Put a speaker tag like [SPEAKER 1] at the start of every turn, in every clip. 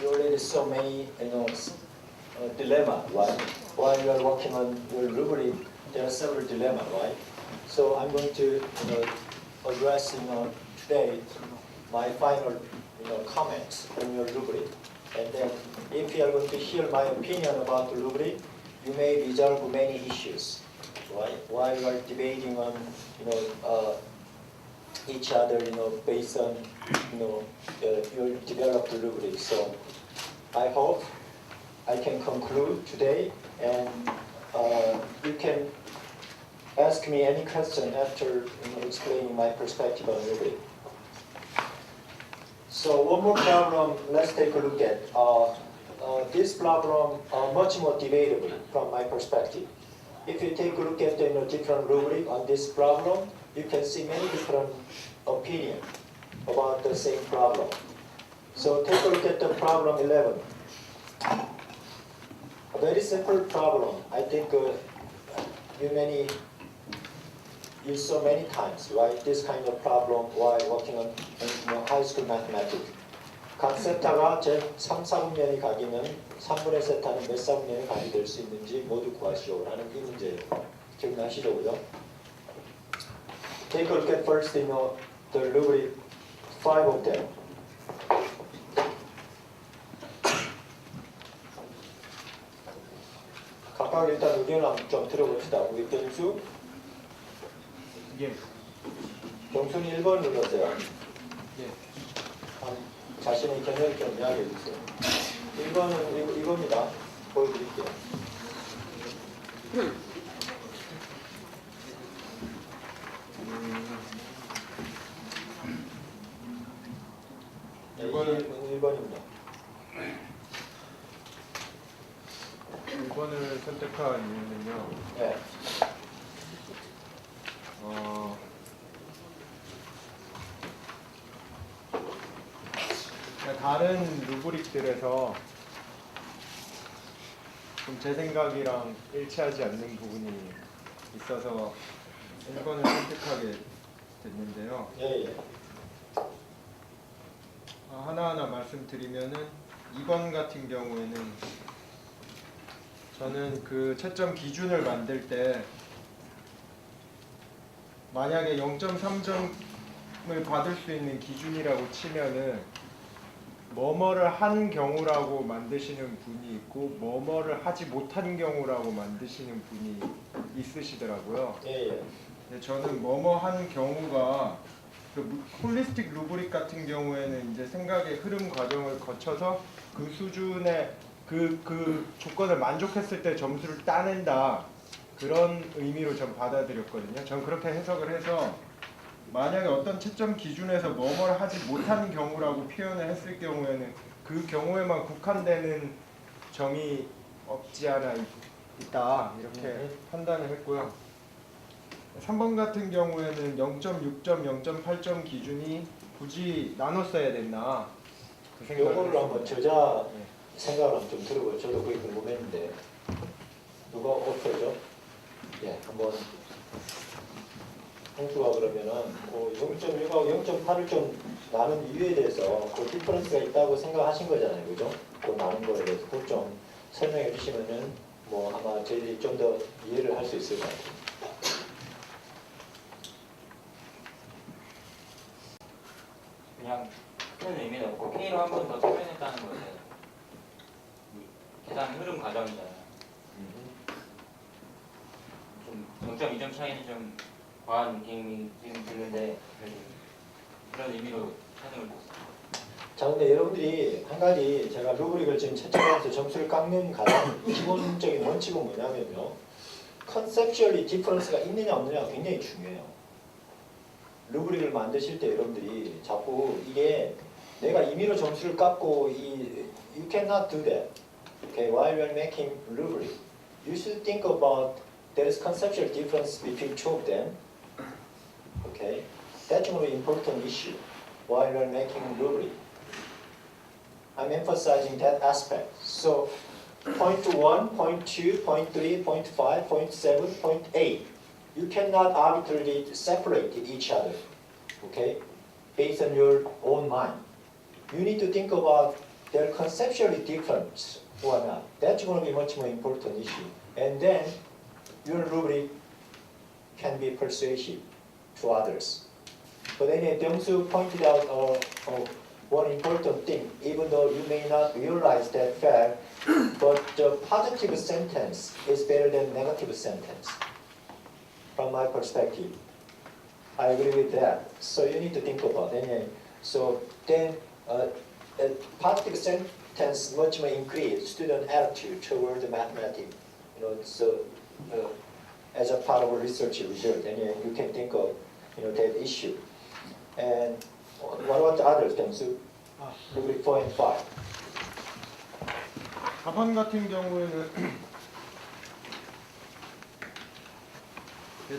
[SPEAKER 1] you already so many, dilemma, right? While you are working on your rubric, there are several dilemma, right? So I'm going to, address, today my final, comments on your rubric. And then if you are going to hear my opinion about the rubric, you may resolve many issues, right? While you are debating on, each other, based on, your developed rubric. So I hope I can conclude today, and you can ask me any question after explaining my perspective on rubric. So one more problem, let's take a look at. This problem much more debatable from my perspective. If you take a look at the different rubric on this problem, you can see many different opinions about the same problem. So take a look at the problem 11. A very simple problem. I think you saw many times, right? This kind of problem while working on high school mathematics. 각 세타가 제 3, 4분면이 각이면 3분의 세타는 몇 4분면의 각이 될 수 있는지 모두 구하시오 라는 이 문제예요. 기억나시죠, 그죠? Take a look at first, the rubric 5 of them. 각각 일단 의견을 좀 들어봅시다. 우리 변수.
[SPEAKER 2] 예.
[SPEAKER 1] 경순이 1번 눌러주세요.
[SPEAKER 2] 예.
[SPEAKER 1] 자신의 의견을 좀 이야기해 주세요. 1번은 이겁니다. 보여드릴게요. 네, 1번입니다.
[SPEAKER 2] 1번을 선택한 이유는요.
[SPEAKER 1] 네.
[SPEAKER 2] 다른 루브릭들에서 좀 제 생각이랑 일치하지 않는 부분이 있어서 1번을 선택하게 됐는데요.
[SPEAKER 1] 예.
[SPEAKER 2] 하나하나 말씀드리면은 2번 같은 경우에는 저는 그 채점 기준을 만들 때 만약에 0.3점을 받을 수 있는 기준이라고 치면은 뭐뭐를 한 경우라고 만드시는 분이 있고 뭐뭐를 하지 못한 경우라고 만드시는 분이 있으시더라고요.
[SPEAKER 1] 예.
[SPEAKER 2] 근데 저는 뭐뭐 한 경우가 그 홀리스틱 루브릭 같은 경우에는 이제 생각의 흐름 과정을 거쳐서 그 수준의 그 조건을 만족했을 때 점수를 따낸다, 그런 의미로 전 받아들였거든요. 전 그렇게 해석을 해서 만약에 어떤 채점 기준에서 뭐뭐를 하지 못하는 경우라고 표현을 했을 경우에는 그 경우에만 국한되는 점이 없지 않아 있다, 이렇게 판단을 했고요. 3번 같은 경우에는 0.6점, 0.8점 기준이 굳이 나눴어야 됐나, 그 생각을
[SPEAKER 1] 요거를
[SPEAKER 2] 했습니다.
[SPEAKER 1] 한번 저자 생각을 한번 좀 들어보죠. 저도 그게 궁금했는데 누가 오퍼죠? 예, 한번 홍수가 그러면은 0.6하고 0.8을 좀 나눈 이유에 대해서 그 디퍼런스가 있다고 생각하신 거잖아요, 그죠? 그 나눈 거에 대해서 그걸 좀 설명해 주시면은 뭐 아마 저희들이 좀 더 이해를 할 수 있을 것 같아요.
[SPEAKER 3] 그냥 큰 의미는 없고 K로 한 번 더 표현했다는 거는 계산 흐름 과정이잖아요. 좀 0.2점 차이는 좀 과한 느낌이 지금 드는데 그런 의미로 설명을 드렸습니다.
[SPEAKER 1] 자, 근데 여러분들이 한 가지 제가 루브릭을 지금 채점하면서 점수를 깎는 가장 기본적인 원칙은 뭐냐면요, 컨셉츄얼리 디퍼런스가 있느냐 없느냐가 굉장히 중요해요. 루브릭을 만드실 때 여러분들이 자꾸 이게 내가 임의로 점수를 깎고 you cannot do that. Okay, while you are making rubric, you should think about there is conceptual difference between two of them. Okay, that's a very important issue while you are making rubric. I'm emphasizing that aspect. So, point 1, point 2, point 3, point 5, point 7, point 8. You cannot arbitrarily separate each other, okay, based on your own mind. You need to think about they're conceptually different or not. That's going to be much more important issue. And then your rubric can be persuasive to others. But anyway, Byung-Soo pointed out one important thing, even though you may not realize that fact, but the positive sentence is better than negative sentence, from my perspective. I agree with that. So you need to think about it. So then a positive sentence much more increase student attitude toward the mathematics. So as a part of a research result, and you can think of that issue. And what about the others, Byung-Soo? Rubric 4 and 5.
[SPEAKER 2] 4번 같은 경우에는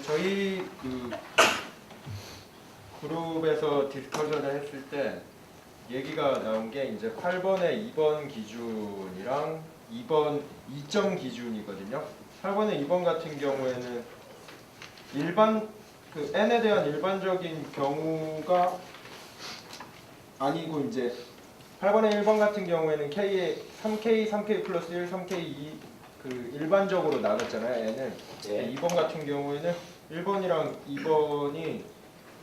[SPEAKER 2] 저희 그 그룹에서 디스커션을 했을 때 얘기가 나온 게 이제 8번의 2번 기준이랑 2번 2점 기준이거든요. 8번의 2번 같은 경우에는 일반 그 n에 대한 일반적인 경우가 아니고 이제 8번의 1번 같은 경우에는 K에 3K, 3K 플러스 1, 3K 2 그 일반적으로 나눴잖아요. n은.
[SPEAKER 1] 예.
[SPEAKER 2] 2번 같은 경우에는 1번이랑 2번이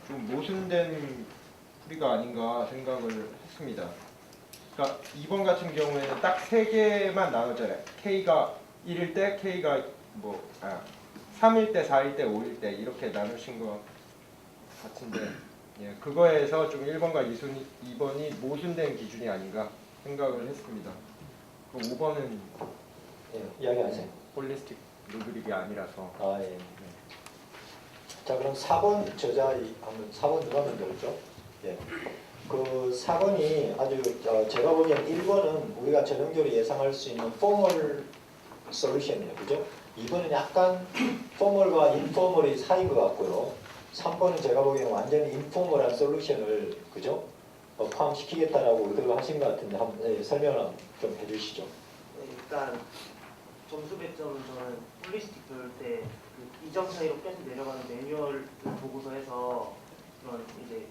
[SPEAKER 2] 좀 모순된 풀이가 아닌가 생각을 했습니다. 그러니까 2번 같은 경우에는 딱 3개만 나눴잖아요. K가 1일 때, K가 3일 때, 4일 때, 5일 때 이렇게 나누신 것 같은데 예, 그거에서 좀 1번과 2번이 모순된 기준이 아닌가 생각을 했습니다. 그럼 5번은
[SPEAKER 1] 예, 이야기하세요.
[SPEAKER 2] 홀리스틱 루브릭이 아니라서
[SPEAKER 1] 아, 예. 자, 그럼 4번 한번 4번 누가 만들었죠? 예. 그 4번이 아주 제가 보기엔 1번은 우리가 전형적으로 예상할 수 있는 포멀 솔루션이에요. 그죠? 2번은 약간 포멀과 인포멀이 사이인 것 같고요. 3번은 제가 보기에는 완전히 인포멀한 솔루션을 그죠? 포함시키겠다라고 의도를 하신 것 같은데 한번 설명을 좀 해주시죠.
[SPEAKER 4] 네, 일단 점수 배점은 저는 홀리스틱 배울 때 그 2점 차이로 계속 내려가는 매뉴얼 보고서에서 그런 이제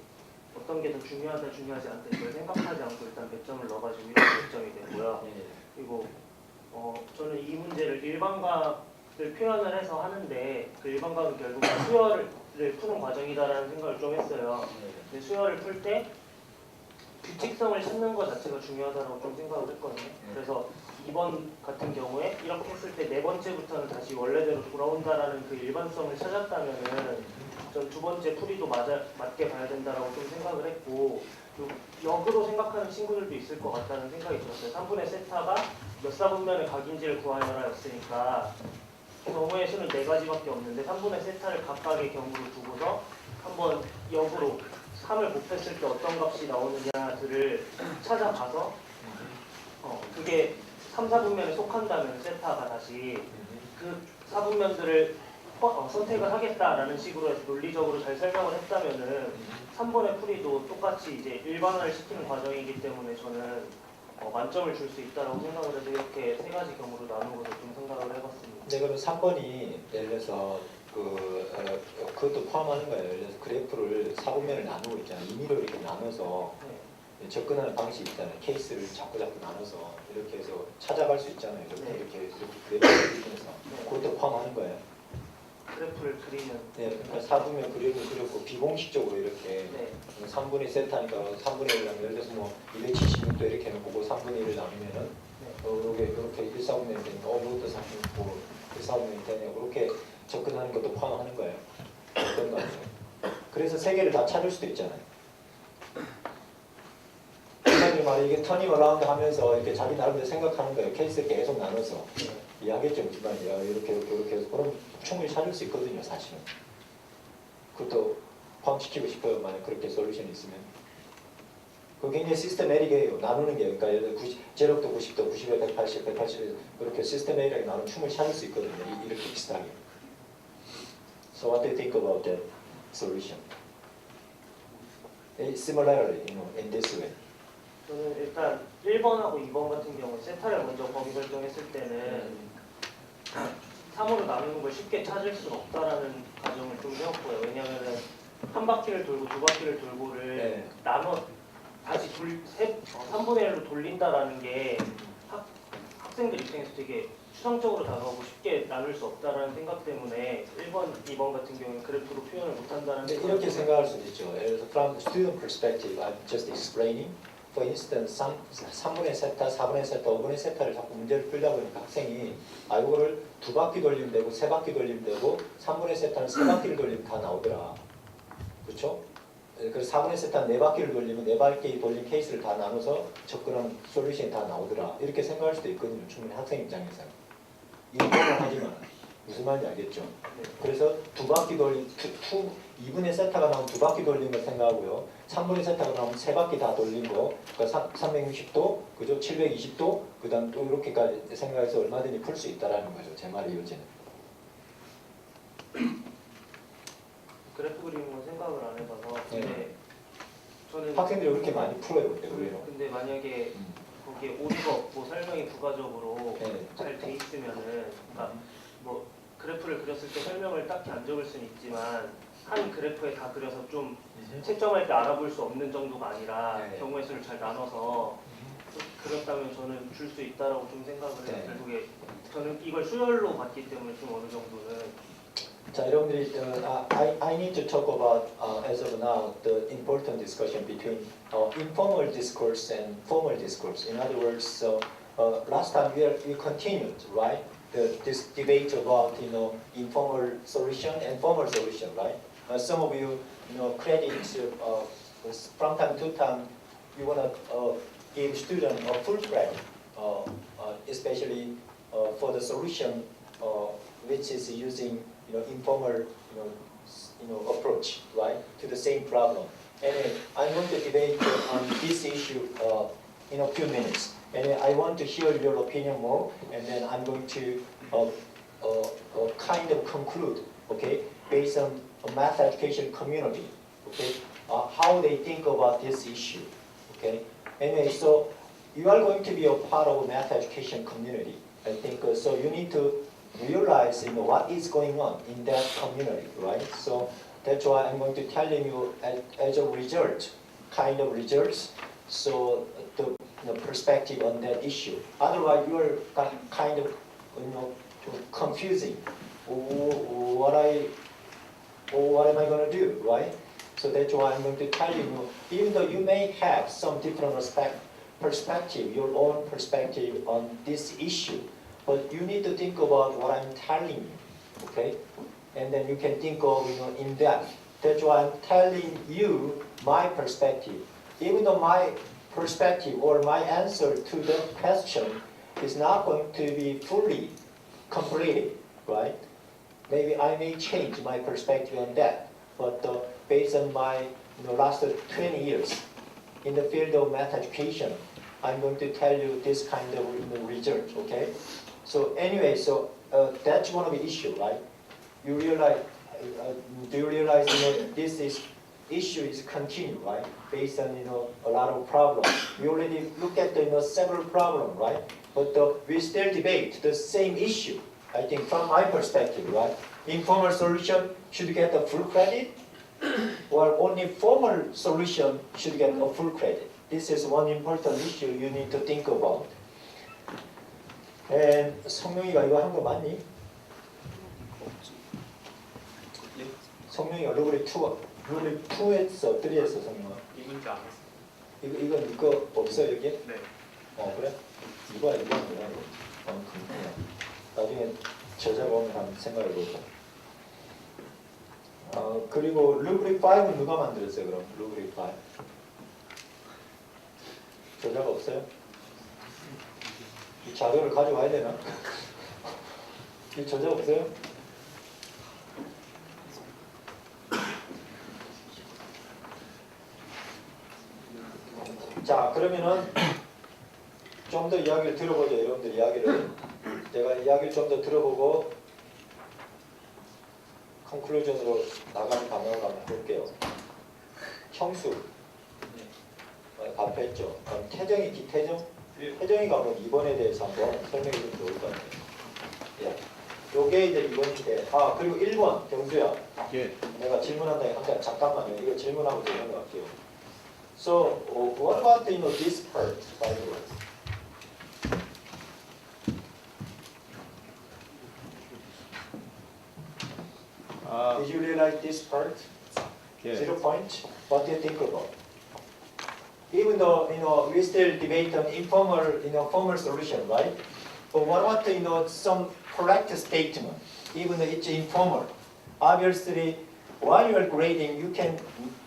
[SPEAKER 4] 어떤 게 더 중요하다 중요하지 않다 이걸 생각하지 않고 일단 배점을 넣어가지고 이렇게 배점이 됐고요. 그리고 저는 이 문제를 일반각을 표현을 해서 하는데 그 일반각은 결국 수열을 푸는 과정이다라는 생각을 좀 했어요. 근데 수열을 풀 때 규칙성을 찾는 것 자체가 중요하다고 좀 생각을 했거든요. 그래서 2번 같은 경우에 이렇게 했을 때 네 번째부터는 다시 원래대로 돌아온다라는 그 일반성을 찾았다면은 전 두 번째 풀이도 맞게 봐야 된다라고 좀 생각을 했고 그리고 역으로 생각하는 친구들도 있을 것 같다는 생각이 들었어요. 3분의 세타가 몇 사분면의 각인지를 구하여라였으니까 경우의 수는 4가지밖에 없는데 3분의 세타를 각각의 경우로 두고서 한번 역으로 3을 곱했을 때 어떤 값이 나오느냐들을 찾아가서 그게 3, 4분면에 속한다면 세타가 다시 그 4분면들을 선택을 하겠다라는 식으로 해서 논리적으로 잘 설명을 했다면은 3번의 풀이도 똑같이 이제 일반화를 시키는 과정이기 때문에 저는 만점을 줄 수 있다고 생각을 해서 이렇게 3가지 경우로 나누고서 좀 생각을 해봤습니다.
[SPEAKER 1] 네, 그럼 3번이 예를 들어서 그것도 포함하는 거예요. 예를 들어서 그래프를 4분면을 나누고 있잖아요. 임의로 이렇게 나눠서
[SPEAKER 4] 네.
[SPEAKER 1] 접근하는 방식이 있잖아요. 케이스를 자꾸 나눠서 이렇게 해서 찾아갈 수 있잖아요. 이렇게 그래프를 그리면서 그것도 포함하는 거예요.
[SPEAKER 4] 그래프를 그리는.
[SPEAKER 1] 네, 그러니까 4분면 그림을 그렸고 비공식적으로 이렇게 3분의 세타니까 3분의 1이라면 예를 들어서 뭐 276도 이렇게 해놓고 그 3분의 1을 나누면은 이렇게 1,4분면이 되니까 이것도 36, 1,4분면이 되네요. 그렇게 접근하는 것도 포함하는 거예요. 어떤 거 같아요. 그래서 세 개를 다 찾을 수도 있잖아요. 사람들이 말이 이게 터닝 어라운드 하면서 이렇게 자기 나름대로 생각하는 거예요. 케이스를 계속 나눠서. 이해하겠죠? 무슨 말이야. 이렇게 해서 그럼 충분히 찾을 수 있거든요, 사실은. 그것도 포함시키고 싶어요. 만약 그렇게 솔루션이 있으면. 그게 굉장히 시스테매틱이에요. 나누는 게. 그러니까 예를 들어 0부터 90도, 90에 180, 180 그렇게 시스테매틱하게 나누면 충분히 찾을 수 있거든요. 이렇게 비슷하게. So what do you think about that solution? Similarly, in this way.
[SPEAKER 4] 저는 일단 1번하고 2번 같은 경우에 세타를 먼저 범위 설정했을 때는 3으로 나누는 걸 쉽게 찾을 수는 없다라는 가정을 좀 세웠고요. 왜냐하면 한 바퀴를 돌고 두 바퀴를 돌고를 다시 3분의 1로 돌린다라는 게 학생들 입장에서 되게 추상적으로 다가오고 쉽게 나눌 수 없다라는 생각 때문에 1번, 2번 같은 경우는 그래프로 표현을 못한다는
[SPEAKER 1] 근데
[SPEAKER 4] 생각
[SPEAKER 1] 이렇게 생각할 수도 있죠. 예를 들어서 from student perspective, I'm just explaining. For instance, 3분의 세타, 4분의 세타, 5분의 세타를 자꾸 문제를 풀다 보니까 학생이 이거를 2바퀴 돌리면 되고 3바퀴 돌리면 되고 3분의 세타는 3바퀴를 돌리면 다 나오더라. 그렇죠? 그래서 4분의 세타는 4바퀴를 돌리면 4바퀴 돌린 케이스를 다 나눠서 접근하면 솔루션이 다 나오더라. 이렇게 생각할 수도 있거든요. 충분히 학생 입장에서는. 이거는 하지만 무슨 말인지 알겠죠? 그래서 2바퀴 돌린 2분의 세타가 나오면 2바퀴 돌린 걸 생각하고요. 3분의 세타가 나오면 3바퀴 다 돌린 거. 그러니까 360도, 그죠? 720도, 그 다음 또 이렇게까지 생각해서 얼마든지 풀 수 있다라는 거죠. 제 말의 요지는.
[SPEAKER 4] 그래프 그리는 건 생각을 안 해봐서 근데 저는
[SPEAKER 1] 학생들이 그렇게 많이 풀어요. 그때 의외로.
[SPEAKER 4] 근데 만약에 거기에 오류가 없고 설명이 부가적으로
[SPEAKER 1] 네.
[SPEAKER 4] 잘 돼 있으면은 그러니까 뭐 그래프를 그렸을 때 설명을 딱히 안 적을 수는 있지만 한 그래프에 다 그려서 좀 채점할 때 알아볼 수 없는 정도가 아니라
[SPEAKER 1] 네.
[SPEAKER 4] 경우의 수를 잘 나눠서 그렸다면 저는 줄 수 있다라고 좀 생각을 해요.
[SPEAKER 1] 네.
[SPEAKER 4] 결국에 저는 이걸 수열로 봤기 때문에 좀 어느 정도는
[SPEAKER 1] 자, 여러분들이 I need to talk about as of now the important discussion between informal discourse and formal discourse. In other words, last time we continued, right? This debate about informal solution and formal solution, right? Some of you credit from time to time you wanna give student a full credit, especially for the solution which is using informal approach, right, to the same problem. And I'm going to debate on this issue in a few minutes. And I want to hear your opinion more, and then I'm going to kind of conclude, okay, based on a math education community, okay, how they think about this issue, okay. Anyway, so you are going to be a part of a math education community, I think. So you need to realize what is going on in that community, right? So that's why I'm going to tell you as a result, kind of results, so the perspective on that issue. Otherwise, you are kind of confusing. What am I going to do, right? So that's why I'm going to tell you, even though you may have some different perspective, your own perspective on this issue, but you need to think about what I'm telling you, okay? And then you can think of in depth. That's why I'm telling you my perspective. Even though my perspective or my answer to the question is not going to be fully completed, right? Maybe I may change my perspective on that, but based on my last 20 years in the field of math education, I'm going to tell you this kind of result, okay? So anyway, so that's one of the issue, right? You realize, do you realize this issue is continued, right? Based on a lot of problems. We already look at several problems, right? But we still debate the same issue. I think from my perspective, right? Informal solution should get a full credit, or only formal solution should get a full credit. This is one important issue you need to think about. And 성룡이가 이거 한 거 맞니? 성룡이가 루브릭 2 했어, 3 했어, 성룡아.
[SPEAKER 5] 이 문제 안 했어요.
[SPEAKER 1] 이건 이거 없어 여기?
[SPEAKER 5] 네.
[SPEAKER 1] 그래? 이거 뭐야 이거? 나중에 저자가 오면 한번 생각해보자. 그리고 루브릭 5는 누가 만들었어요 그럼? 루브릭 5 저자가 없어요? 이 자료를 가져와야 되나? 이 저자 없어요? 자, 그러면은 좀 더 이야기를 들어보죠. 여러분들 이야기를. 제가 이야기를 좀 더 들어보고 컨클루전으로 나가는 방향을 한번 볼게요. 형수. 발표했죠. 그럼 태정이 기태정? 태정이가 한번 2번에 대해서 한번 설명해 주면 좋을 것 같아요. 예. 요게 이제 2번인데, 그리고 1번, 경수야.
[SPEAKER 2] 예.
[SPEAKER 1] 내가 질문한다니까 잠깐만요. 이거 질문하고 좀 넘어갈게요. So what about this part, by the way? Did you realize this part?
[SPEAKER 2] 예.
[SPEAKER 1] 0 point. What do you think about? Even though we still debate on informal formal solution, right? But what about some correct statement, even though it's informal? Obviously, while you are grading, you can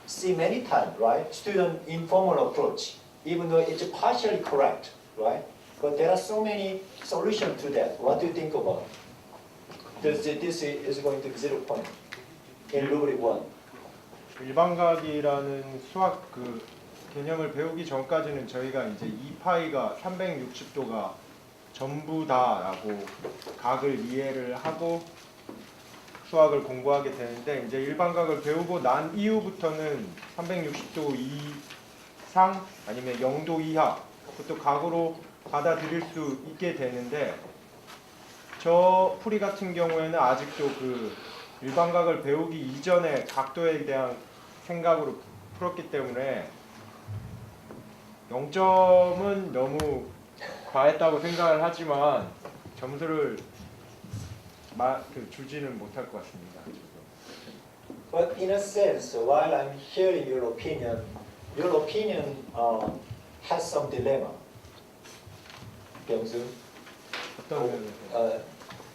[SPEAKER 1] see many times, right? Student informal approach, even though it's partially correct, right? But there are so many solutions to that. What do you think about? This is going to be 0 point in rubric 1.
[SPEAKER 2] 일반각이라는 수학 개념을 배우기 전까지는 저희가 이제 2파이가 360도가 전부 다라고 각을 이해를 하고 수학을 공부하게 되는데, 이제 일반각을 배우고 난 이후부터는 360도 이상 아니면 0도 이하 그것도 각으로 받아들일 수 있게 되는데, 저 풀이 같은 경우에는 아직도 일반각을 배우기 이전에 각도에 대한 생각으로 풀었기 때문에 0점은 너무 과했다고 생각을 하지만 점수를 주지는 못할 것 같습니다.
[SPEAKER 1] But in a sense, while I'm hearing your opinion has some dilemma. 경수,
[SPEAKER 2] 어떤 면에서?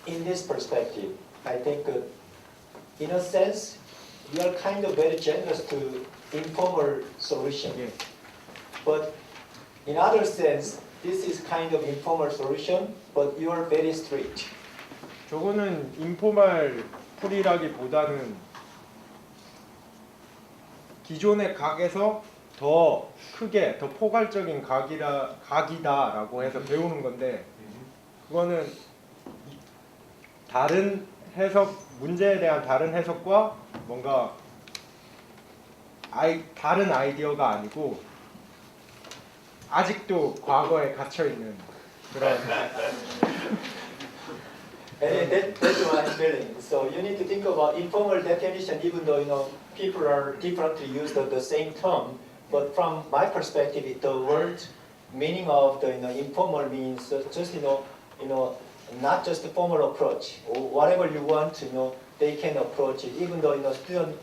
[SPEAKER 1] in this perspective, I think in a sense, you are kind of very generous to informal solution.
[SPEAKER 2] 예.
[SPEAKER 1] But in other sense, this is kind of informal solution, but you are very strict.
[SPEAKER 2] 저거는 인포멀 풀이라기보다는 기존의 각에서 더 크게, 더 포괄적인 각이다라고 해서 배우는 건데, 그거는 다른 해석, 문제에 대한 다른 해석과 뭔가 다른 아이디어가 아니고 아직도 과거에 갇혀 있는 그런.
[SPEAKER 1] And that's what I'm feeling. So you need to think about informal definition, even though people are differently used of the same term. But from my perspective, the word meaning of the informal means just not just the formal approach. Or whatever you want, they can approach it. Even though student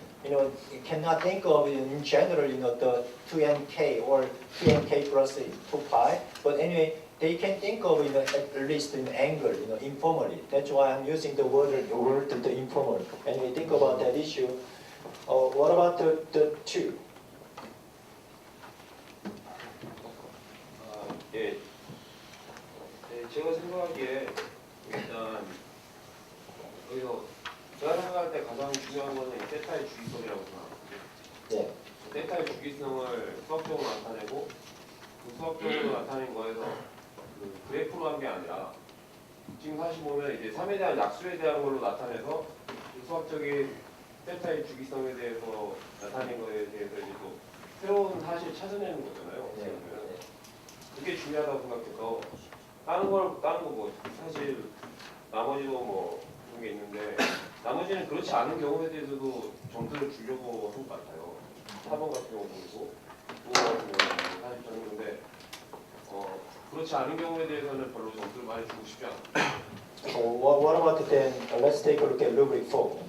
[SPEAKER 1] cannot think of it in general, the 2nk or 3nk plus 2 pi. But anyway, they can think of it at least in angle, informally. That's why I'm using the word the informal. Anyway, think about that issue. What about the 2?
[SPEAKER 5] 예. 네, 제가 생각하기에 일단 여기서 제가 생각할 때 가장 중요한 거는 세타의 주기성이라고 생각합니다.
[SPEAKER 1] 네.
[SPEAKER 5] 세타의 주기성을 수학적으로 나타내고 그 수학적으로 나타낸 거에서 그래프로 한 게 아니라 지금 사실 보면 이제 3에 대한 약수에 대한 걸로 나타내서 그 수학적인 세타의 주기성에 대해서 나타낸 거에 대해서 이제 또 새로운 사실 찾아내는 거잖아요.
[SPEAKER 1] 네.
[SPEAKER 5] 그게 중요하다고 생각해서 다른 거 뭐 사실 나머지도 뭐 그런 게 있는데 나머지는 그렇지 않은 경우에 대해서도 점수를 주려고 한 것 같아요. 4번 같은 경우도 그렇고 5번 같은 경우도 사실 저는 근데 그렇지 않은 경우에 대해서는 별로 점수를 많이 주고 싶지 않아요.
[SPEAKER 1] What about then? Let's take a look at rubric 4.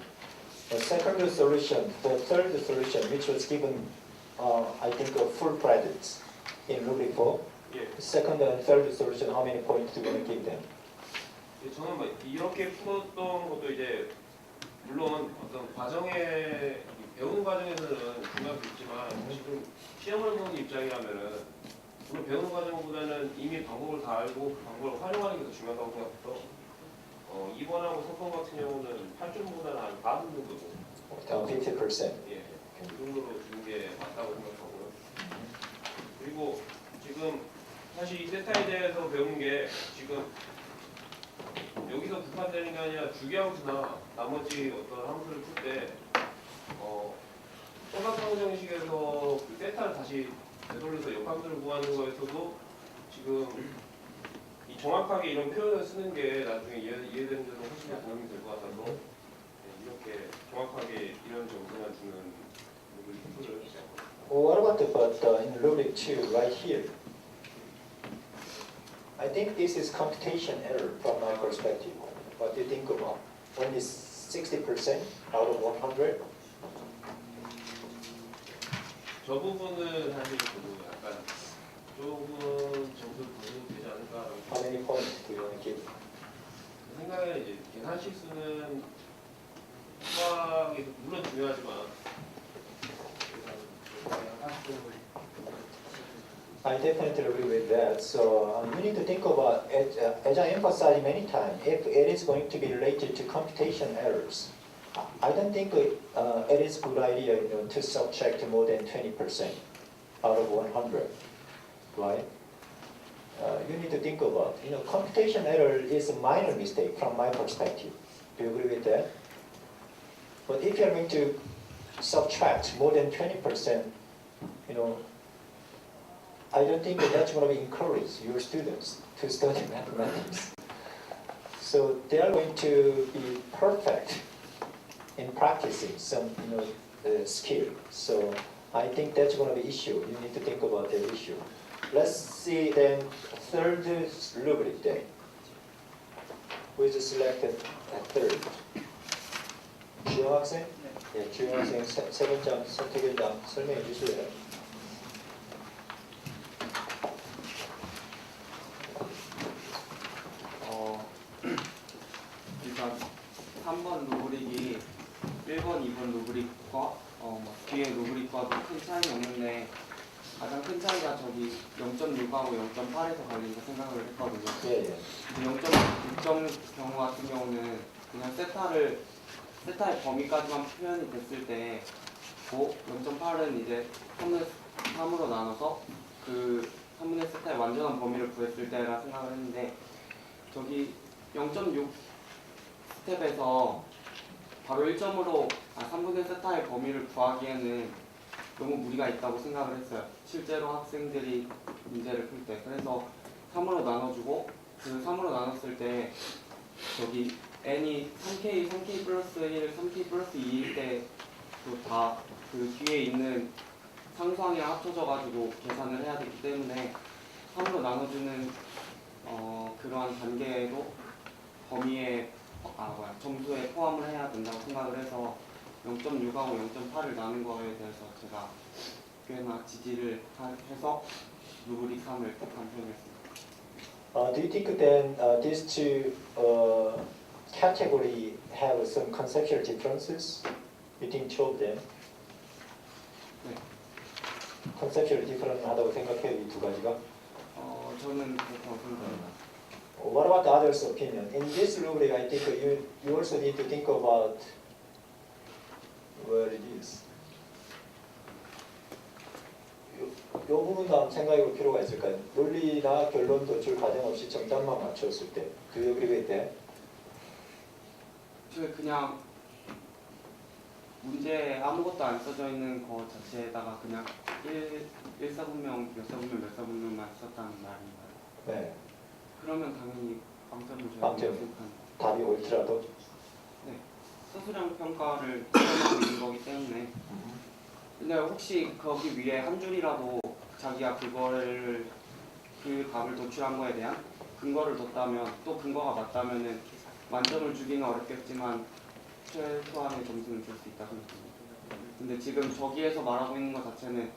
[SPEAKER 1] The second solution, the third solution, which was given, I think, full credits in rubric 4.
[SPEAKER 5] 예.
[SPEAKER 1] Second and third solution, how many points do you want to give them?
[SPEAKER 5] 저는 뭐 이렇게 풀었던 것도 이제 물론 어떤 과정에 배우는 과정에서는 중요할 수 있지만 지금 시험을 보는 입장이라면은 물론 배우는 과정보다는 이미 방법을 다 알고 그 방법을 활용하는 게 더 중요하다고 생각해서 2번하고 3번 같은 경우는 8점보다는 한 반 정도고
[SPEAKER 1] Down 50%.
[SPEAKER 5] 예, 그 정도로 주는 게 맞다고 생각하고요. 그리고 지금 사실 이 세타에 대해서 배운 게 지금 여기서 국한되는 게 아니라 주기함수나 나머지 어떤 함수를 풀 때 삼각형 정식에서 그 세타를 다시 되돌려서 역함수를 구하는 거에서도 지금 이 정확하게 이런 표현을 쓰는 게 나중에 이해되는 데는 훨씬 더 도움이 될 것 같아서 이렇게 정확하게 이런 점수만 주는 표를
[SPEAKER 1] What about but in rubric 2, right here, I think this is computation error from my perspective. What do you think about? Only 60% out of 100?
[SPEAKER 5] 저 부분은 사실 저도 약간 조금 점수를 더 되지 않을까라고
[SPEAKER 1] How many points do you want to give?
[SPEAKER 5] 생각에 이제 계산 실수는 수학이 물론 중요하지만
[SPEAKER 1] I definitely agree with that. So you need to think about, as I emphasized many times, if it is going to be related to computation errors, I don't think it is a good idea, to subtract more than 20% out of 100, right? You need to think about, computation error is a minor mistake from my perspective. Do you agree with that? But if you're going to subtract more than 20%, I don't think that's going to encourage your students to study mathematics. So they are going to be perfect in practicing some, skill. So I think that's going to be issue. You need to think about that issue. Let's see then third rubric then. We just selected a third. 주영 학생? 네, 주영 학생 세 번째 선택 현장 설명해 주실래요?
[SPEAKER 6] 일단 3번 루브릭이 1번, 2번 루브릭과 뒤에 루브릭과도 큰 차이는 없는데 가장 큰 차이가 저기 0.6하고 0.8에서 갈린다 생각을 했거든요.
[SPEAKER 1] 예, 예.
[SPEAKER 6] 0.6점 경우 같은 경우는 그냥 세타의 범위까지만 표현이 됐을 때 0.8은 이제 3으로 나눠서 그 3분의 세타의 완전한 범위를 구했을 때라 생각을 했는데 저기 0.6 스텝에서 바로 1점으로 3분의 세타의 범위를 구하기에는 너무 무리가 있다고 생각을 했어요. 실제로 학생들이 문제를 풀 때. 그래서 3으로 나눠주고 그 3으로 나눴을 때 저기 n이 3k, 3k 플러스 1, 3k 플러스 2일 때도 다 그 뒤에 있는 상수항이랑 합쳐져가지고 계산을 해야 되기 때문에 3으로 나눠주는 그러한 단계에도 범위에 점수에 포함을 해야 된다고 생각을 해서 0.6하고 0.8을 나눈 거에 대해서 제가 꽤나 지지를 해서 루브릭 3을 택한 편이었습니다.
[SPEAKER 1] Do you think then these two category have some conceptual differences between two of them?
[SPEAKER 6] 네.
[SPEAKER 1] conceptual different 하다고 생각해요, 이 두 가지가?
[SPEAKER 6] 저는 그렇다고 생각합니다.
[SPEAKER 1] What about the others' opinion? In this rubric, I think you also need to think about where it is. 이 부분도 한번 생각해 볼 필요가 있을까요? 논리나 결론 도출 과정 없이 정답만 맞췄을 때, do you agree with that?
[SPEAKER 6] 저 그냥 문제에 아무것도 안 써져 있는 거 자체에다가 그냥 1사분명, 몇 사분명, 몇 사분명만 썼다는 말인가요?
[SPEAKER 1] 네.
[SPEAKER 6] 그러면 당연히 빵점을 줘야
[SPEAKER 1] 빵점.
[SPEAKER 6] 된다고 생각합니다.
[SPEAKER 1] 답이 옳더라도.
[SPEAKER 6] 네. 서술형 평가를 사용하고 있는 거기 때문에 근데 혹시 거기 위에 한 줄이라도 자기가 그 답을 도출한 거에 대한 근거를 뒀다면 또 근거가 맞다면은 만점을 주기는 어렵겠지만 최소한의 점수는 줄 수 있다고 생각합니다. 근데 지금 저기에서 말하고 있는 것 자체는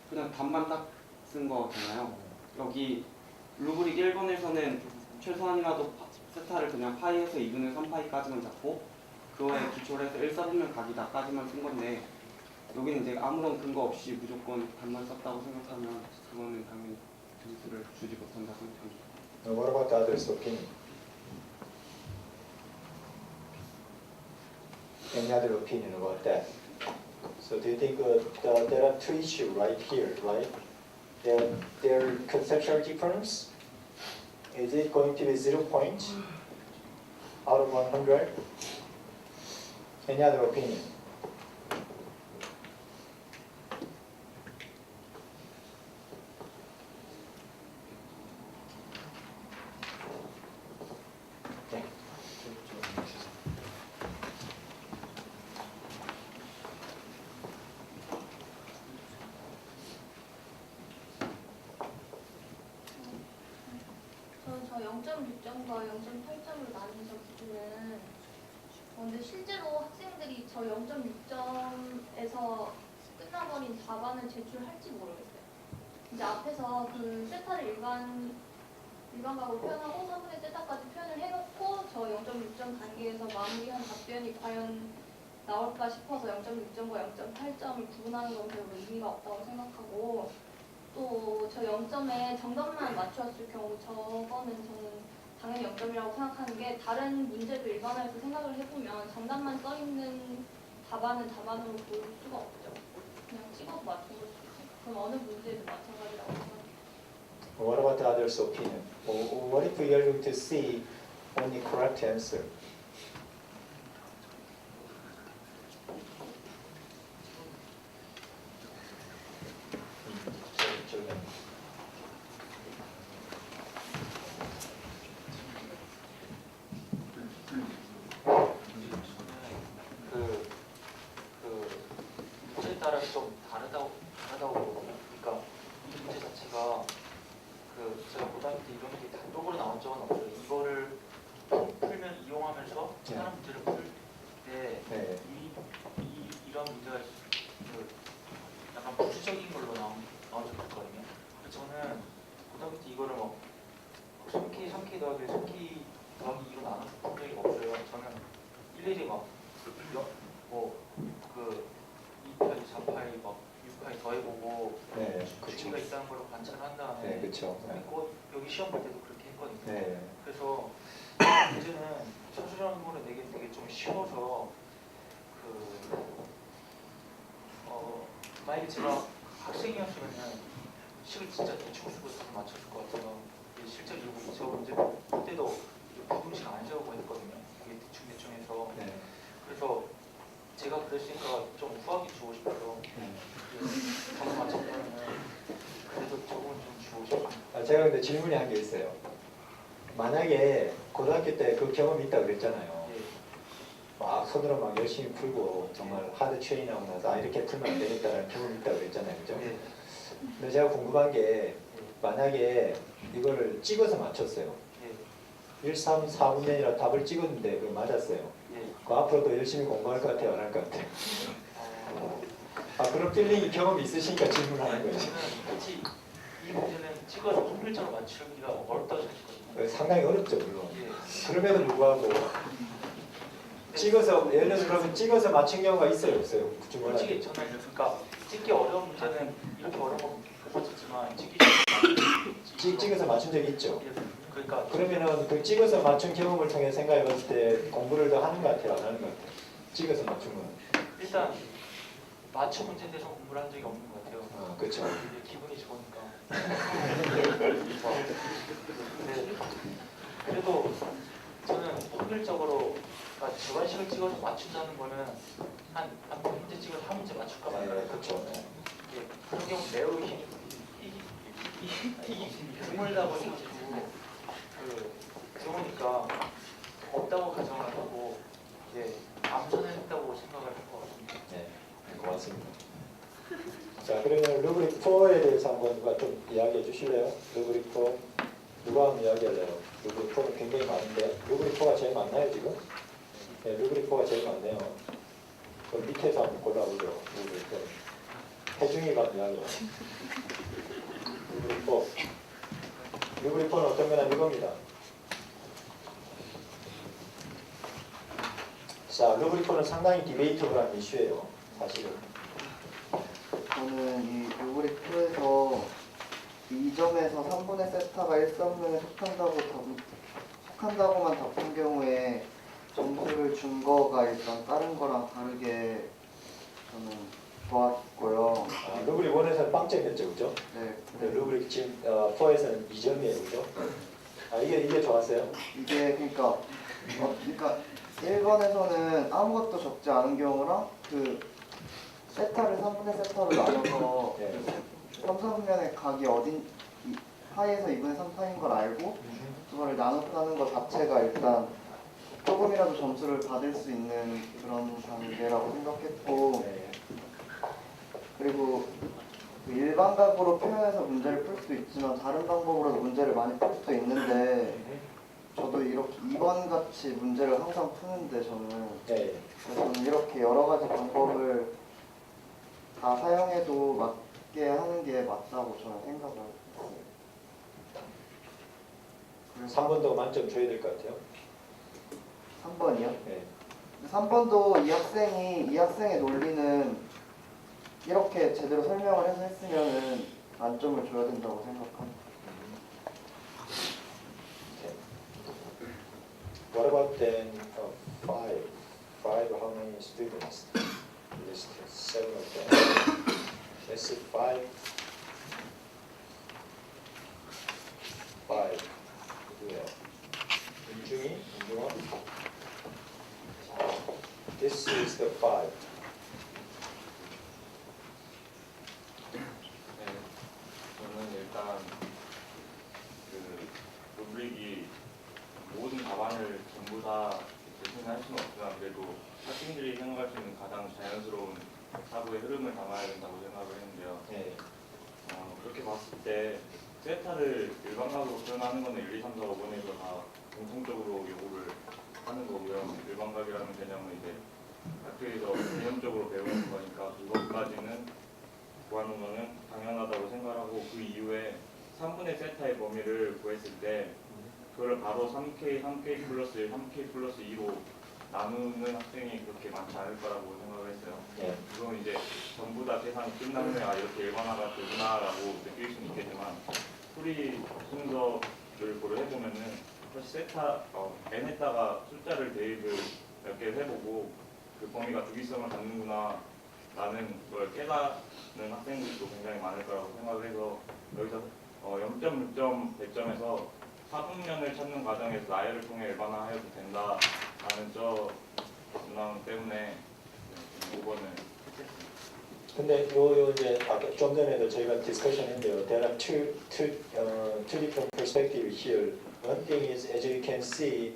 [SPEAKER 6] 그냥 답만 딱 쓴 거잖아요. 여기 루브릭 1번에서는 최소한이라도 세타를 그냥 파이에서 2분의 3파이까지만 잡고 그거에 기초로 해서 1사분면 각이다까지만 쓴 건데 여기는 이제 아무런 근거 없이 무조건 답만 썼다고 생각하면 그거는 당연히 점수를 주지 못한다고 생각합니다.
[SPEAKER 1] What about the others' opinion? Any other opinion about that? So do you think there are two issues right here, right? Their conceptual difference? Is it going to be 0 points out of 100? Any other opinion? 네.
[SPEAKER 7] 0.6점과 0.8점으로 나뉘어서 기준은 근데 실제로 학생들이 저 0.6점에서 끝나버린 답안을 제출할지 모르겠어요. 이제 앞에서 그 세타를 일반각으로 표현하고 3분의 세타까지 표현을 해놓고 저 0.6점 단계에서 마무리한 답변이 과연 나올까 싶어서 0.6점과 0.8점을 구분하는 건 별로 의미가 없다고 생각하고 또 저 0점에 정답만 맞추었을 경우 저거는 저는 당연히 0점이라고 생각하는 게 다른 문제도 일반화해서 생각을 해보면 정답만 써있는 답안은 답안으로 볼 수가 없죠. 그냥 찍어서 맞춘 걸 수도 있으니까. 그럼 어느 문제도 마찬가지라고 생각해요.
[SPEAKER 1] What about the others' opinion? What if we are going to see only correct answer?
[SPEAKER 3] 문제에 따라 좀 다르다고 보거든요. 그러니까 이 문제 자체가 제가 고등학교 때 이런 게 단독으로 나온 적은 없어요. 이거를 풀면 이용하면서 다른 문제를 풀 때
[SPEAKER 1] 네.
[SPEAKER 3] 이런 문제가 약간 부수적인 걸로 나온 적이 있거든요. 그래서 저는 고등학교 때 이거를 막 3K 더하기 3K 더하기 2로 나눠서 푼 적이 없어요. 저는 일일이 막 2파이, 4파이, 막 6파이 더해보고
[SPEAKER 1] 네,
[SPEAKER 3] 주기가
[SPEAKER 1] 그렇죠.
[SPEAKER 3] 있다는 걸 관찰을 한 다음에
[SPEAKER 1] 네, 그렇죠.
[SPEAKER 3] 여기 시험 볼 때도 그렇게 했거든요.
[SPEAKER 1] 네.
[SPEAKER 3] 그래서 문제는 선수전으로 내기 되게 좀 쉬워서 만약에 제가 학생이었으면 식을 진짜 대충 쓰고 다 맞췄을 것 같아요. 실제로 저 문제 그때도 부등식 안 세우고 했거든요. 이게 대충 해서.
[SPEAKER 1] 네.
[SPEAKER 3] 그래서 제가 그랬으니까 좀 후하게 주고 싶어요. 저는 맞췄다면 그래도 조금 좀 주고 싶어요.
[SPEAKER 1] 제가 근데 질문이 한 게 있어요. 만약에 고등학교 때 그 경험이 있다고 그랬잖아요.
[SPEAKER 3] 예.
[SPEAKER 1] 막 손으로 막 열심히 풀고 정말 하드 트레이닝하고 나서 이렇게 풀면 안 되겠다는 경험이 있다고 그랬잖아요. 그죠?
[SPEAKER 3] 예.
[SPEAKER 1] 근데 제가 궁금한 게 만약에 이거를 찍어서 맞췄어요.
[SPEAKER 3] 예.
[SPEAKER 1] 1, 3, 4분면이라 답을 찍었는데 그거 맞았어요.
[SPEAKER 3] 예.
[SPEAKER 1] 그 앞으로도 열심히 공부할 것 같아요? 안 할 것 같아요? 그런 필링이 경험이 있으시니까 질문하는 거예요.
[SPEAKER 3] 저는 굳이 이 문제는 찍어서 확률적으로 맞추기가 어렵다고 생각했거든요.
[SPEAKER 1] 상당히 어렵죠, 물론.
[SPEAKER 3] 예.
[SPEAKER 1] 그럼에도 불구하고 찍어서 예를 들어서 그러면 찍어서 맞춘 경우가 있어요, 없어요?
[SPEAKER 3] 솔직히 저는 그러니까 찍기 어려운 문제는 이렇게 어려운 거 못 맞췄지만
[SPEAKER 1] 찍어서 맞춘 적이 있죠.
[SPEAKER 3] 예. 그러니까
[SPEAKER 1] 그러면은 그 찍어서 맞춘 경험을 통해 생각해봤을 때 공부를 더 하는 것 같아요, 안 하는 것 같아요? 찍어서 맞춘 건.
[SPEAKER 3] 일단 맞춤 문제에 대해서 공부를 한 적이 없는 것 같아요.
[SPEAKER 1] 아, 그렇죠.
[SPEAKER 3] 이게 기분이 좋으니까. 네. 그래도 저는 확률적으로 그러니까 주관식을 찍어서 맞춘다는 거는 한 문제 찍어서 한 문제 맞출까 말까.
[SPEAKER 1] 네, 그렇죠. 네.
[SPEAKER 3] 예, 그런 경우 매우 드물다고 생각하고 그러니까 없다고 가정을 하고 암선했다고 생각을 할 것 같습니다.
[SPEAKER 1] 네, 고맙습니다. 자, 그러면 루브릭 4에 대해서 한번 누가 좀 이야기해 주실래요? 루브릭 4 누가 한번 이야기할래요? 루브릭 4는 굉장히 많은데 루브릭 4가 제일 많나요 지금? 네, 루브릭 4가 제일 많네요. 그럼 밑에서 한번 골라보죠. 루브릭 4. 해중이가 이야기해요. 루브릭 4. 루브릭 4는 어떤 거나 이겁니다. 자, 루브릭 4는 상당히 디베이터블한 이슈예요. 사실은.
[SPEAKER 8] 저는 이 루브릭 2에서 2점에서 3분의 세타가 1성능에 속한다고만 답한 경우에 점수를 준 거가 일단 다른 거랑 다르게 저는 좋았고요.
[SPEAKER 1] 루브릭 1에서는 빵점이었죠, 그죠?
[SPEAKER 8] 네,
[SPEAKER 1] 근데 루브릭 지금 4에서는 2점이에요, 그죠? 이게 좋았어요?
[SPEAKER 8] 이게 그러니까 1번에서는 아무것도 적지 않은 경우랑 그 세타를 3분의 세타로 나눠서
[SPEAKER 1] 네.
[SPEAKER 8] 3분면의 각이 파이에서 2분의 3파인 걸 알고 그거를 나눴다는 것 자체가 일단 조금이라도 점수를 받을 수 있는 그런 단계라고 생각했고,
[SPEAKER 1] 네.
[SPEAKER 8] 그리고 그 일반각으로 표현해서 문제를 풀 수도 있지만 다른 방법으로도 문제를 많이 풀 수도 있는데 저도 이렇게 2번 같이 문제를 항상 푸는데 저는
[SPEAKER 1] 네.
[SPEAKER 8] 그래서 저는 이렇게 여러 가지 방법을 다 사용해도 맞게 하는 게 맞다고 저는 생각을 했어요. 그래서
[SPEAKER 1] 3번도 만점 줘야 될 것 같아요.
[SPEAKER 8] 3번이요?
[SPEAKER 1] 네.
[SPEAKER 8] 3번도 이 학생의 논리는 이렇게 제대로 설명을 해서 했으면은 만점을 줘야 된다고 생각합니다.
[SPEAKER 1] Okay. What about then five? Five, how many students? List 7 of them. Let's see, five. 누구예요? 윤중이? 윤중원? This is the five.
[SPEAKER 9] 네, 저는 일단 그 루브릭이 모든 답안을 전부 다 대신할 수는 없지만 그래도 학생들이 생각할 수 있는 가장 자연스러운 사고의 흐름을 담아야 된다고 생각을 했는데요.
[SPEAKER 1] 네.
[SPEAKER 9] 그렇게 봤을 때 세타를 일반각으로 표현하는 것은 1, 2, 3, 4, 5번에서 다 공통적으로 요구를 하는 거고요. 일반각이라는 개념은 이제 학교에서 개념적으로 배우는 거니까 그것까지는 구하는 거는 당연하다고 생각하고 그 이후에 3분의 세타의 범위를 구했을 때 그걸 바로 3K 플러스 1, 3K 플러스 2로 나누는 학생이 그렇게 많지 않을 거라고 생각을 했어요.
[SPEAKER 1] 네.
[SPEAKER 9] 물론 이제 전부 다 계산이 끝나면 이렇게 일반화가 되구나라고 느낄 수는 있겠지만 풀이 순서를 고려해보면은 사실 n에다가 숫자를 대입을 몇 개를 해보고 그 범위가 주기성을 갖는구나 라는 걸 깨닫는 학생들도 굉장히 많을 거라고 생각을 해서 여기서 0.6점 배점에서 사분면을 찾는 과정에서 나열을 통해 일반화해도 된다라는 문항 때문에 5번을 택했습니다.
[SPEAKER 1] 근데 요 이제 아까 좀 전에도 저희가 디스커션 했는데요. There are two different perspectives here. One thing is, as you can see,